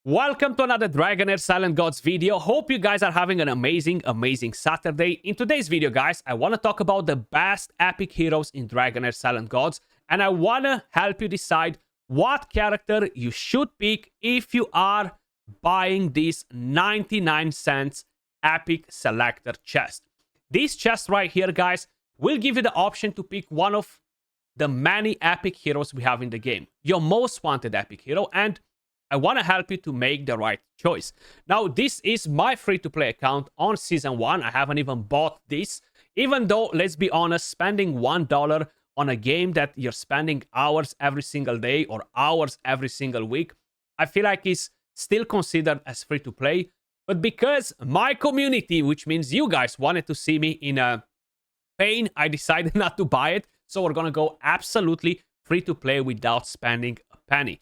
Welcome to another Dragonheir Silent Gods video. Hope you guys are having an amazing Saturday. In today's video, guys, I want to talk about the best epic heroes in Dragonheir Silent Gods, and I want to help you decide what character you should pick if you are buying this 99 cents epic selector chest. This chest right here, guys, will give you the option to pick one of the many epic heroes we have in the game, your most wanted epic hero, and I want to help you to make the right choice. Now, this is my free-to-play account on Season 1. I haven't even bought this. Even though, let's be honest, spending $1 on a game that you're spending hours every single day or hours every single week, I feel like is still considered as free-to-play. But because my community, which means you guys, wanted to see me in a pain, I decided not to buy it. So we're going to go absolutely free-to-play without spending a penny.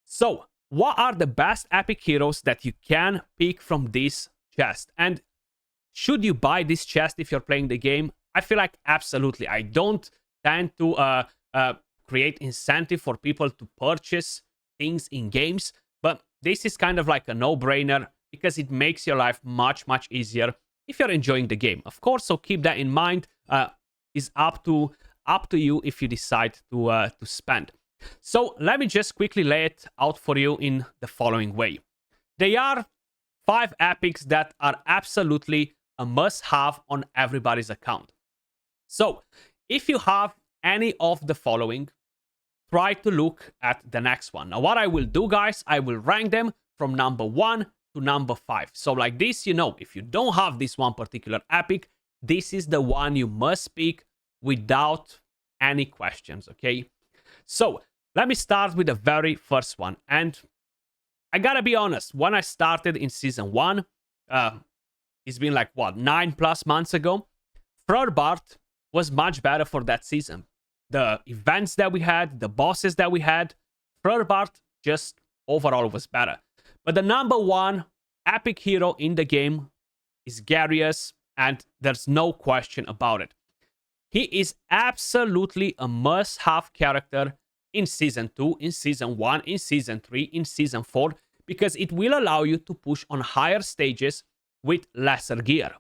So, what are the best epic heroes that you can pick from this chest? And should you buy this chest if you're playing the game? I feel like absolutely. I don't tend to create incentive for people to purchase things in games, but this is kind of like a no-brainer because it makes your life much easier if you're enjoying the game. Of course, so keep that in mind. It's up to you if you decide to spend. So let me just quickly lay it out for you in the following way. They are 5 epics that are absolutely a must-have on everybody's account. So if you have any of the following, try to look at the next one. Now what I will do, guys, I will rank them from number 1 to number 5. So like this, you know, if you don't have this one particular epic, this is the one you must pick without any questions, okay? So let me start with the very first one. And I gotta be honest, when I started in Season 1, it's been like, what, 9+ months ago? Bart was much better for that season. The events that we had, the bosses that we had, Bart just overall was better. But the number 1 epic hero in the game is Garius, and there's no question about it. He is absolutely a must-have character in Season 2, in Season 1, in Season 3, in Season 4, because it will allow you to push on higher stages with lesser gear.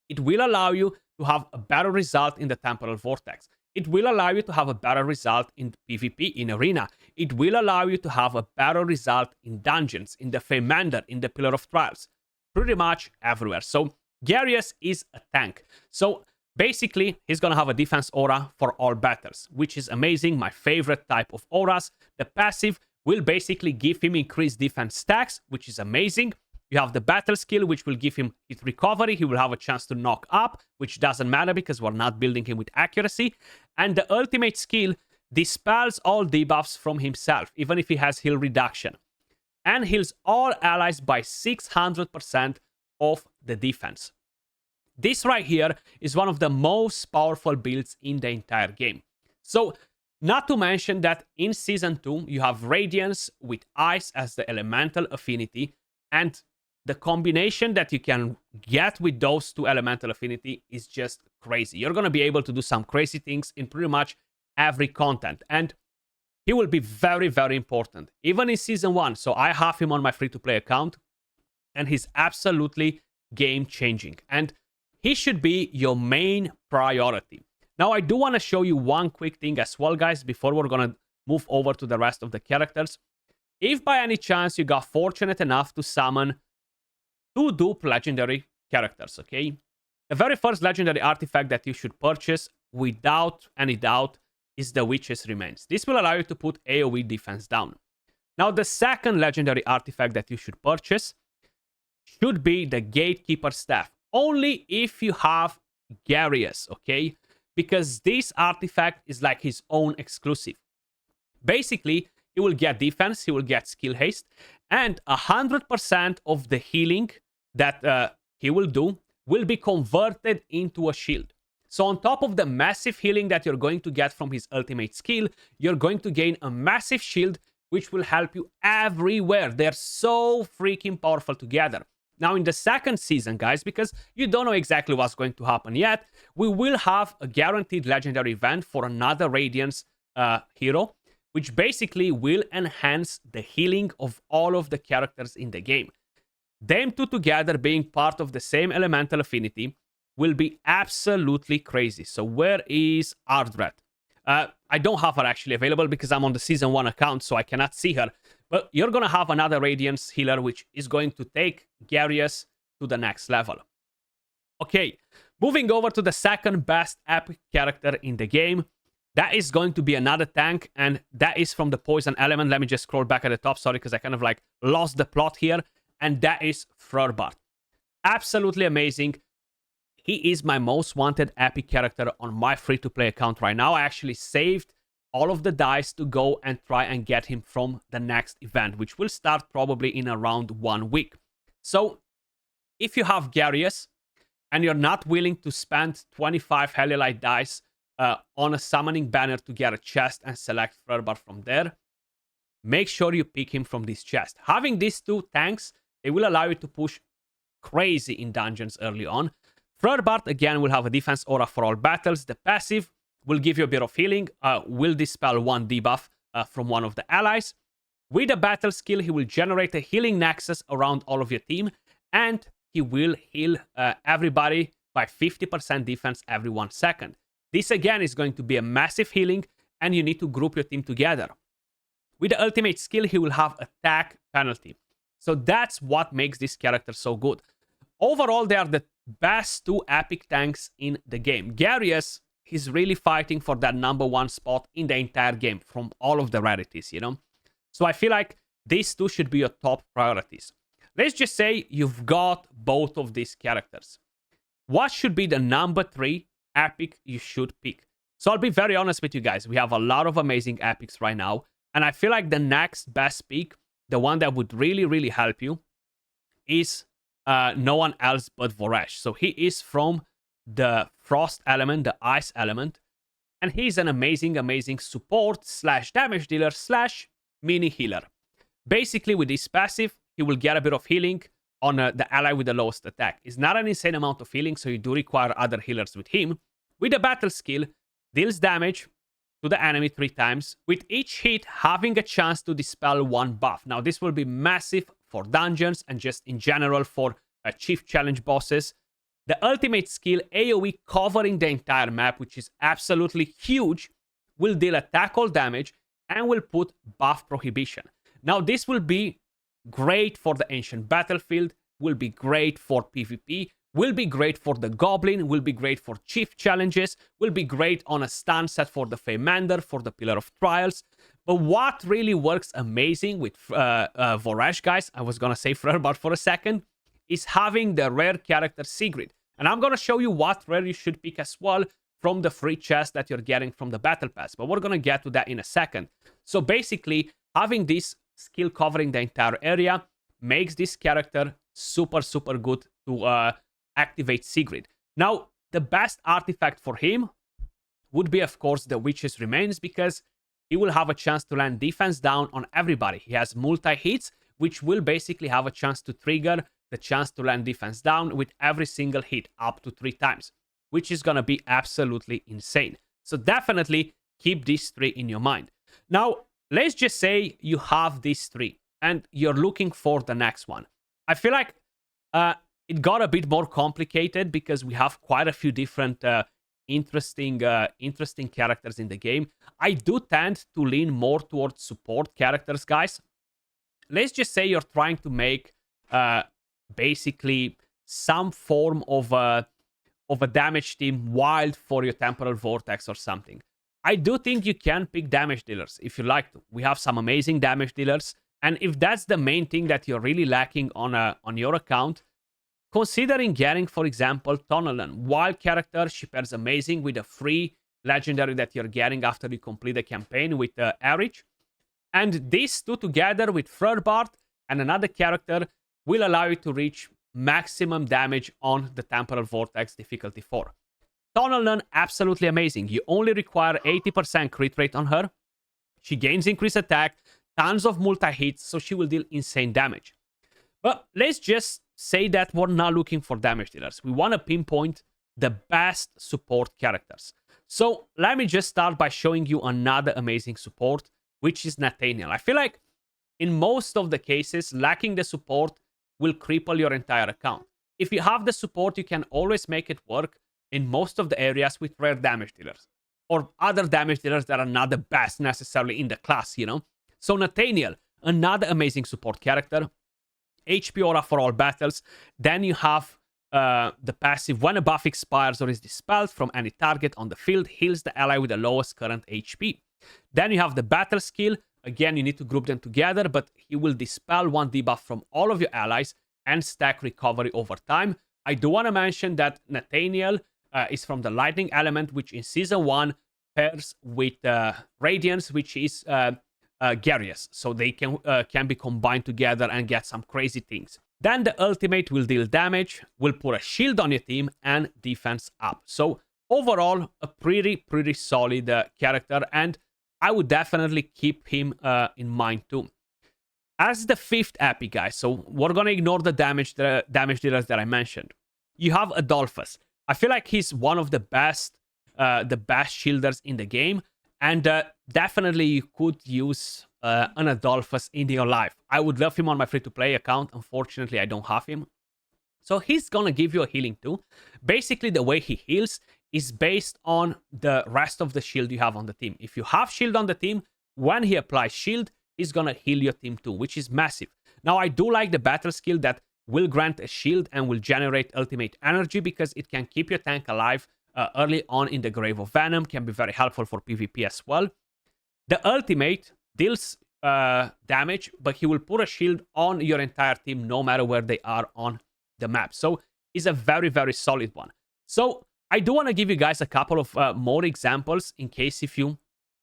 It will allow you to have a better result in the Temporal Vortex. It will allow you to have a better result in PvP, in Arena. It will allow you to have a better result in dungeons, in the Feymander, in the Pillar of Trials. Pretty much everywhere. So, Garius is a tank. So, basically, he's going to have a defense aura for all battles, which is amazing, my favorite type of auras. The passive will basically give him increased defense stacks, which is amazing. You have the battle skill, which will give him hit recovery. He will have a chance to knock up, which doesn't matter because we're not building him with accuracy. And the ultimate skill dispels all debuffs from himself, even if he has heal reduction. And heals all allies by 600% of the defense. This right here is one of the most powerful builds in the entire game. So, not to mention that in Season 2, you have Radiance with Ice as the elemental affinity, and the combination that you can get with those 2 elemental affinity is just crazy. You're going to be able to do some crazy things in pretty much every content, and he will be very important, even in Season 1. So I have him on my free-to-play account, and he's absolutely game-changing. And he should be your main priority. Now, I do want to show you one quick thing as well, guys, before we're going to move over to the rest of the characters. If by any chance you got fortunate enough to summon 2 dupe legendary characters, okay? The very first legendary artifact that you should purchase without any doubt is the Witch's Remains. This will allow you to put AoE defense down. Now, the second legendary artifact that you should purchase should be the Gatekeeper Staff. Only if you have Garius, okay? Because this artifact is like his own exclusive. Basically, he will get defense, he will get skill haste, and 100% of the healing that he will do will be converted into a shield. So on top of the massive healing that you're going to get from his ultimate skill, you're going to gain a massive shield, which will help you everywhere. They're so freaking powerful together. Now, in the second season, guys, because you don't know exactly what's going to happen yet, we will have a guaranteed legendary event for another Radiance hero, which basically will enhance the healing of all of the characters in the game. Them two together being part of the same elemental affinity will be absolutely crazy. So where is Ardred? I don't have her actually available because I'm on the Season 1 account, so I cannot see her. But you're going to have another Radiance healer, which is going to take Garius to the next level. Okay, moving over to the second best epic character in the game. That is going to be another tank, and that is from the poison element. Let me just scroll back at the top, sorry, because I kind of like lost the plot here. And that is Frorbart. Absolutely amazing. He is my most wanted epic character on my free-to-play account right now. I actually saved all of the dice to go and try and get him from the next event, which will start probably in around 1 week. So, if you have Garius, and you're not willing to spend 25 Heliolite dice on a summoning banner to get a chest and select Frorbart from there, make sure you pick him from this chest. Having these two tanks, they will allow you to push crazy in dungeons early on. Frorbart, again, will have a defense aura for all battles. The passive will give you a bit of healing, will dispel one debuff from one of the allies. With a battle skill, he will generate a healing nexus around all of your team, and he will heal everybody by 50% defense every 1 second. This, again, is going to be a massive healing, and you need to group your team together. With the ultimate skill, he will have attack penalty. So that's what makes this character so good. Overall, they are the best 2 epic tanks in the game. Garius, he's really fighting for that #1 spot in the entire game from all of the rarities, you know? So I feel like these 2 should be your top priorities. Let's just say you've got both of these characters. What should be the #3 epic you should pick? So I'll be very honest with you guys. We have a lot of amazing epics right now. And I feel like the next best pick, the one that would really, really help you, is no one else but Voresh. So he is from the Frost element, the Ice element. And he's an amazing, amazing support / damage dealer / mini healer. Basically, with this passive, he will get a bit of healing on the ally with the lowest attack. It's not an insane amount of healing, so you do require other healers with him. With the battle skill, deals damage to the enemy 3 times, with each hit having a chance to dispel 1 buff. Now, this will be massive for dungeons and just in general for chief challenge bosses. The ultimate skill, AoE covering the entire map, which is absolutely huge, will deal attack all damage and will put buff prohibition. Now, this will be great for the ancient battlefield, will be great for PvP, will be great for the Goblin, will be great for chief challenges, will be great on a stun set for the Feymander, for the Pillar of Trials. But what really works amazing with Voresh, guys, I was gonna say Frorbart for a second, is having the rare character Sigrid. And I'm gonna show you what rare you should pick as well from the free chest that you're getting from the Battle Pass. But we're gonna get to that in a second. So basically, having this skill covering the entire area makes this character super, super good to activate Sigrid. Now, the best artifact for him would be, of course, the Witch's Remains, because he will have a chance to land defense down on everybody. He has multi-hits, which will basically have a chance to trigger the chance to land defense down with every single hit up to 3 times, which is going to be absolutely insane. So definitely keep these 3 in your mind. Now, let's just say you have these 3 and you're looking for the next one. I feel like it got a bit more complicated because we have quite a few different interesting characters in the game. I do tend to lean more towards support characters, guys. Let's just say you're trying to make basically some form of a damage team wild for your Temporal Vortex or something. I do think you can pick damage dealers if you like to. We have some amazing damage dealers, and if that's the main thing that you're really lacking on your account, considering getting, for example, Tonnelan. Wild character, she pairs amazing with a free legendary that you're getting after you complete the campaign with Erich. And these 2 together with Frorbart and another character will allow you to reach maximum damage on the Temporal Vortex difficulty 4. Tonnelan, absolutely amazing. You only require 80% crit rate on her. She gains increased attack, tons of multi-hits, so she will deal insane damage. But let's just say that we're not looking for damage dealers. We want to pinpoint the best support characters. So let me just start by showing you another amazing support, which is Nathaniel. I feel like in most of the cases, lacking the support will cripple your entire account. If you have the support, you can always make it work in most of the areas with rare damage dealers or other damage dealers that are not the best necessarily in the class, you know? So Nathaniel, another amazing support character. HP aura for all battles. Then you have the passive, when a buff expires or is dispelled from any target on the field, heals the ally with the lowest current HP. Then you have the battle skill. Again, you need to group them together, but he will dispel one debuff from all of your allies and stack recovery over time. I do want to mention that Nathaniel is from the lightning element, which in season 1 pairs with Radiance, which is Garius. So they can be combined together and get some crazy things. Then the ultimate will deal damage, will put a shield on your team, and defense up. So overall, a pretty solid character, and I would definitely keep him in mind too. As the 5th epic, guys, so we're gonna ignore the damage dealers that I mentioned. You have Adolphus. I feel like he's one of the best shielders in the game, and definitely you could use an Adolphus in your life. I would love him on my free-to-play account. Unfortunately, I don't have him. So he's gonna give you a healing too. Basically, the way he heals is based on the rest of the shield you have on the team. If you have shield on the team, when he applies shield, he's gonna heal your team too, which is massive. Now, I do like the battle skill that will grant a shield and will generate ultimate energy because it can keep your tank alive early on in the Grave of Venom. Can be very helpful for PvP as well. The ultimate deals damage, but he will put a shield on your entire team no matter where they are on the map. So it's a very solid one. So I do want to give you guys a couple of more examples in case if you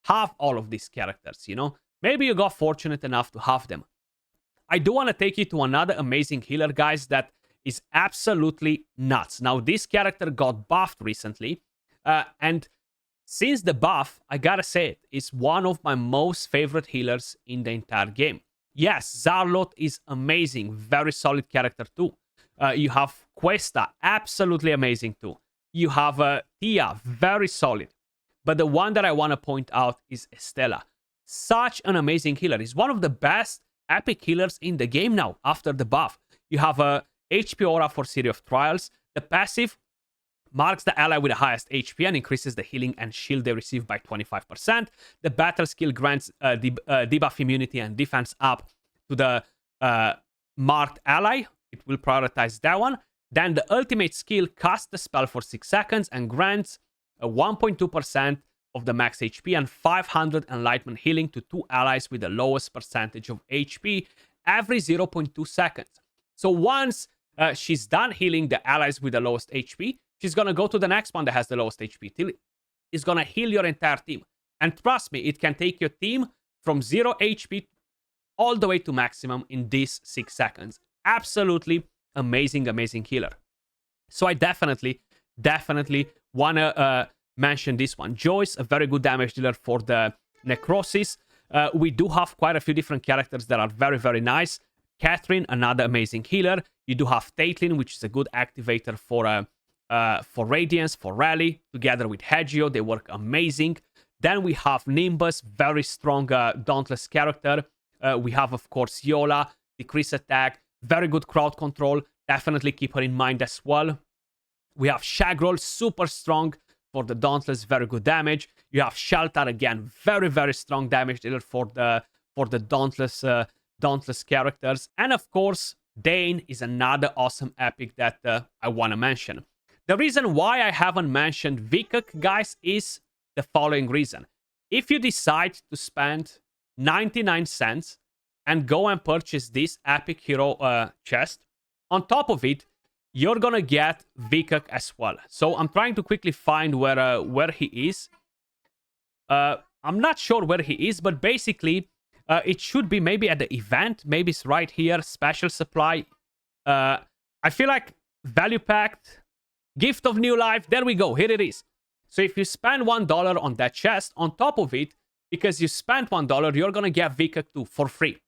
have all of these characters, you know. Maybe you got fortunate enough to have them. I do want to take you to another amazing healer, guys, that is absolutely nuts. Now, this character got buffed recently, and since the buff, I gotta say it, is one of my most favorite healers in the entire game. Yes, Zarlot is amazing, very solid character too. You have Questa, absolutely amazing too. You have Tia, very solid. But the one that I want to point out is Estella. Such an amazing healer. He's one of the best epic healers in the game now after the buff. You have a HP aura for City of Trials. The passive marks the ally with the highest HP and increases the healing and shield they receive by 25%. The battle skill grants debuff immunity and defense up to the marked ally. It will prioritize that one. Then the ultimate skill casts the spell for 6 seconds and grants 1.2% of the max HP and 500 enlightenment healing to 2 allies with the lowest percentage of HP every 0.2 seconds. So once she's done healing the allies with the lowest HP, she's gonna go to the next one that has the lowest HP till it's gonna heal your entire team. And trust me, it can take your team from 0 HP all the way to maximum in these 6 seconds. Absolutely amazing healer. So I definitely wanna mention this one. Joyce, a very good damage dealer for the necrosis. We do have quite a few different characters that are very nice. Catherine, another amazing healer. You do have Taitlin, which is a good activator for Radiance, for Rally, together with Hegio. They work amazing. Then we have Nimbus, very strong Dauntless character. We have, of course, Yola, decrease attack, very good crowd control. Definitely keep her in mind as well. We have Shagroll, super strong for the Dauntless, very good damage. You have Sheltar, again, very strong damage dealer for the Dauntless characters. And of course, Dane is another awesome epic that I want to mention. The reason why I haven't mentioned Vikak, guys, is the following reason. If you decide to spend 99 cents and go and purchase this epic hero chest, on top of it, you're gonna get Vikak as well. So I'm trying to quickly find where he is. I'm not sure where he is, but basically, it should be maybe at the event. Maybe it's right here, special supply. I feel like value packed, gift of new life. There we go. Here it is. So if you spend $1 on that chest, on top of it, because you spent $1, you're gonna get Vikak 2 for free.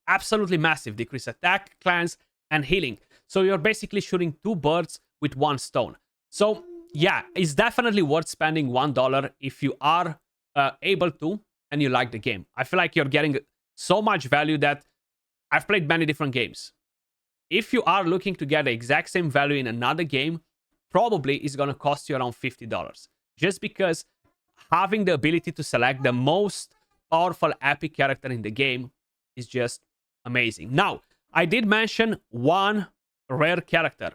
Absolutely massive. Decrease attack, cleanse, and healing. So you're basically shooting 2 birds with 1 stone. So yeah, it's definitely worth spending $1 if you are able to. and you like the game. I feel like you're getting so much value that I've played many different games. If you are looking to get the exact same value in another game, probably it's going to cost you around $50. Just because having the ability to select the most powerful epic character in the game is just amazing. Now, I did mention one rare character.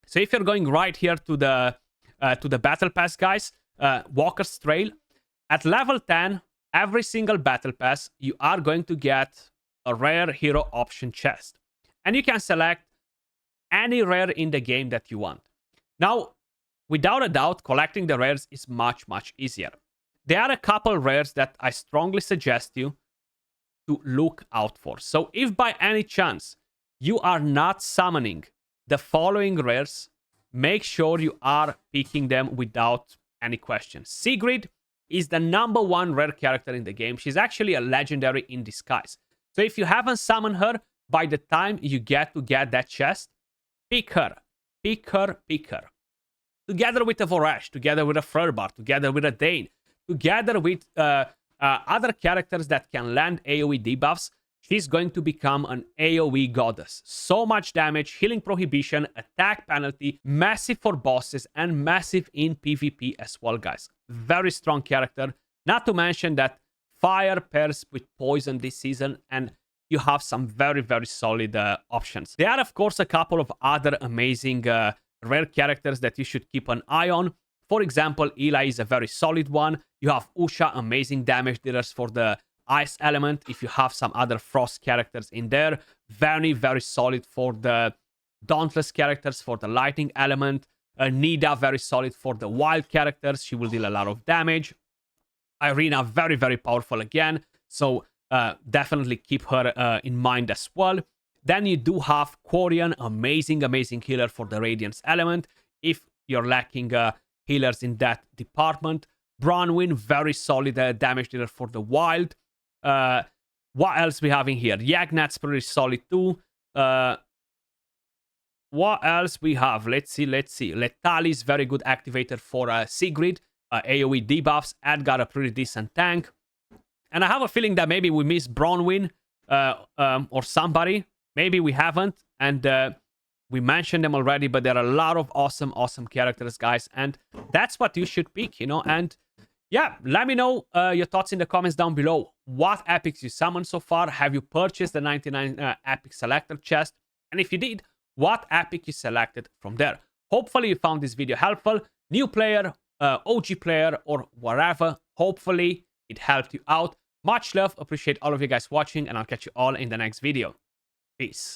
So if you're going right here to the battle pass, guys, Walker's Trail, at level 10, every single battle pass, you are going to get a rare hero option chest. And you can select any rare in the game that you want. Now, without a doubt, collecting the rares is much, much easier. There are a couple rares that I strongly suggest you to look out for. So if by any chance you are not summoning the following rares, make sure you are picking them without any question. Sigrid is the #1 rare character in the game. She's actually a legendary in disguise. So if you haven't summoned her, by the time you get that chest, pick her. Pick her, pick her. Together with a Voresh, together with a Furbar, together with a Dane, together with other characters that can land AoE debuffs, she's going to become an AoE goddess. So much damage, healing prohibition, attack penalty, massive for bosses, and massive in PvP as well, guys. Very strong character. Not to mention that fire pairs with poison this season, and you have some very, very solid options. There are, of course, a couple of other amazing rare characters that you should keep an eye on. For example, Eli is a very solid one. You have Usha, amazing damage dealers for the ice element. If you have some other frost characters in there, very, very solid for the dauntless characters, for the lightning element. Nida, very solid for the wild characters. She will deal a lot of damage. Irina, very, very powerful again. So definitely keep her in mind as well. Then you do have Quarian, amazing, amazing healer for the Radiance element. If you're lacking healers in that department. Bronwyn, very solid damage dealer for the wild. What else we have in here? Yagnat's pretty solid too. What else we have? Let's see. Letali's very good activator for Sigrid. AoE debuffs. Edgar, a pretty decent tank. And I have a feeling that maybe we missed Bronwyn or somebody. Maybe we haven't. And we mentioned them already, but there are a lot of awesome, awesome characters, guys. And that's what you should pick, you know. And yeah, let me know your thoughts in the comments down below. What epics you summoned so far? Have you purchased the 99 epic selector chest? And if you did, what epic you selected from there? Hopefully you found this video helpful. New player, OG player, or whatever. Hopefully it helped you out. Much love. Appreciate all of you guys watching, and I'll catch you all in the next video. Peace.